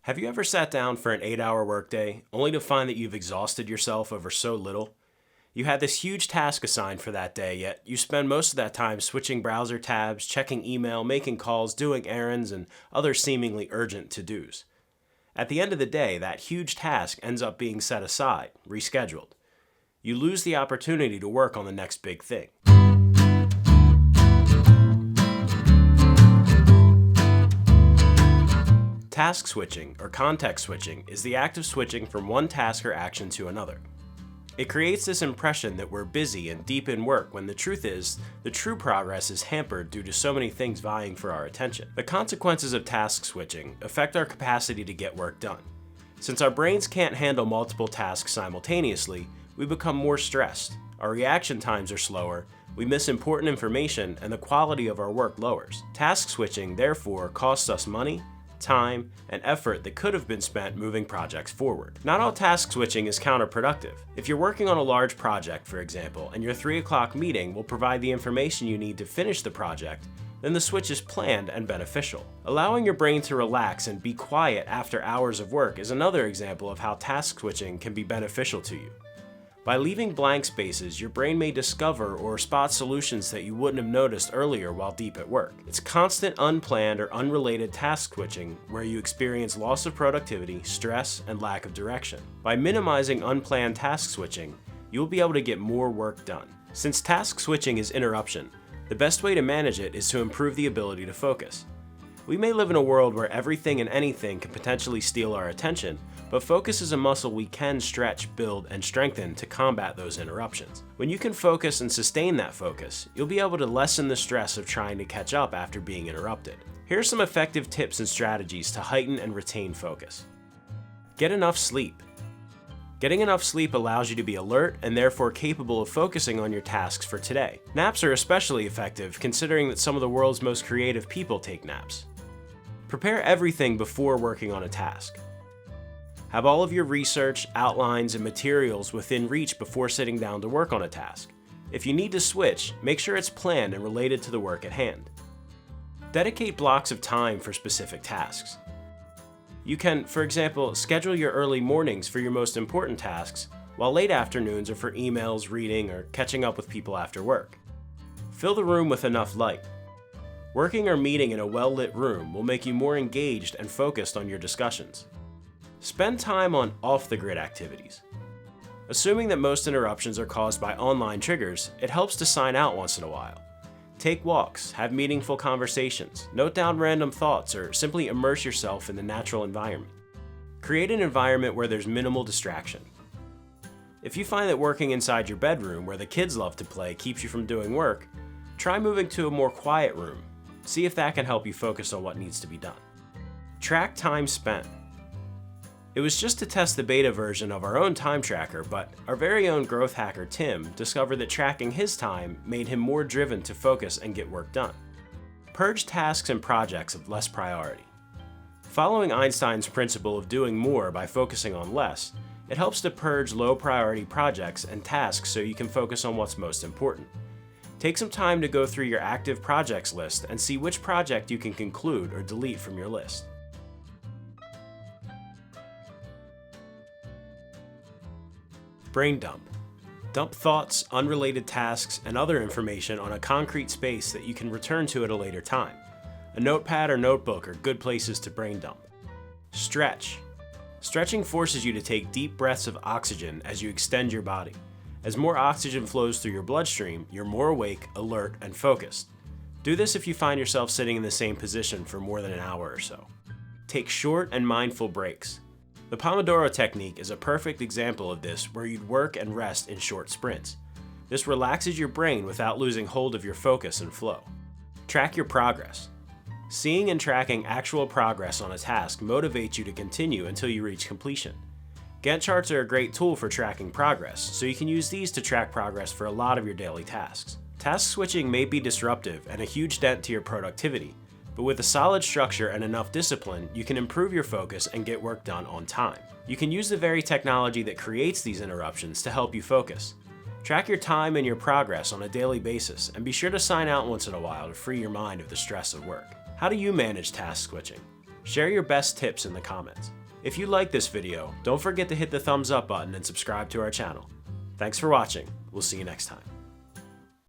Have you ever sat down for an 8-hour workday only to find that you've exhausted yourself over so little? You had this huge task assigned for that day, yet you spend most of that time switching browser tabs, checking email, making calls, doing errands, and other seemingly urgent to-dos. At the end of the day, that huge task ends up being set aside, rescheduled. You lose the opportunity to work on the next big thing. Task switching, or context switching, is the act of switching from one task or action to another. It creates this impression that we're busy and deep in work when the truth is, the true progress is hampered due to so many things vying for our attention. The consequences of task switching affect our capacity to get work done. Since our brains can't handle multiple tasks simultaneously, we become more stressed, our reaction times are slower, we miss important information, and the quality of our work lowers. Task switching, therefore, costs us money, time, and effort that could have been spent moving projects forward. Not all task switching is counterproductive. If you're working on a large project, for example, and your 3 o'clock meeting will provide the information you need to finish the project, then the switch is planned and beneficial. Allowing your brain to relax and be quiet after hours of work is another example of how task switching can be beneficial to you. By leaving blank spaces, your brain may discover or spot solutions that you wouldn't have noticed earlier while deep at work. It's constant, unplanned, or unrelated task switching where you experience loss of productivity, stress, and lack of direction. By minimizing unplanned task switching, you'll be able to get more work done. Since task switching is interruption, the best way to manage it is to improve the ability to focus. We may live in a world where everything and anything can potentially steal our attention, but focus is a muscle we can stretch, build, and strengthen to combat those interruptions. When you can focus and sustain that focus, you'll be able to lessen the stress of trying to catch up after being interrupted. Here are some effective tips and strategies to heighten and retain focus. Get enough sleep. Getting enough sleep allows you to be alert and therefore capable of focusing on your tasks for today. Naps are especially effective considering that some of the world's most creative people take naps. Prepare everything before working on a task. Have all of your research, outlines, and materials within reach before sitting down to work on a task. If you need to switch, make sure it's planned and related to the work at hand. Dedicate blocks of time for specific tasks. You can, for example, schedule your early mornings for your most important tasks, while late afternoons are for emails, reading, or catching up with people after work. Fill the room with enough light. Working or meeting in a well-lit room will make you more engaged and focused on your discussions. Spend time on off-the-grid activities. Assuming that most interruptions are caused by online triggers, it helps to sign out once in a while. Take walks, have meaningful conversations, note down random thoughts, or simply immerse yourself in the natural environment. Create an environment where there's minimal distraction. If you find that working inside your bedroom where the kids love to play keeps you from doing work, try moving to a more quiet room. See if that can help you focus on what needs to be done. Track time spent. It was just to test the beta version of our own time tracker, but our very own growth hacker Tim discovered that tracking his time made him more driven to focus and get work done. Purge tasks and projects of less priority. Following Einstein's principle of doing more by focusing on less, it helps to purge low priority projects and tasks so you can focus on what's most important. Take some time to go through your active projects list and see which project you can conclude or delete from your list. Brain dump. Dump thoughts, unrelated tasks, and other information on a concrete space that you can return to at a later time. A notepad or notebook are good places to brain dump. Stretch. Stretching forces you to take deep breaths of oxygen as you extend your body. As more oxygen flows through your bloodstream, you're more awake, alert, and focused. Do this if you find yourself sitting in the same position for more than an hour or so. Take short and mindful breaks. The Pomodoro technique is a perfect example of this, where you'd work and rest in short sprints. This relaxes your brain without losing hold of your focus and flow. Track your progress. Seeing and tracking actual progress on a task motivates you to continue until you reach completion. Gantt charts are a great tool for tracking progress, so you can use these to track progress for a lot of your daily tasks. Task switching may be disruptive and a huge dent to your productivity, but with a solid structure and enough discipline, you can improve your focus and get work done on time. You can use the very technology that creates these interruptions to help you focus. Track your time and your progress on a daily basis, and be sure to sign out once in a while to free your mind of the stress of work. How do you manage task switching? Share your best tips in the comments. If you like this video, don't forget to hit the thumbs up button and subscribe to our channel. Thanks for watching. We'll see you next time.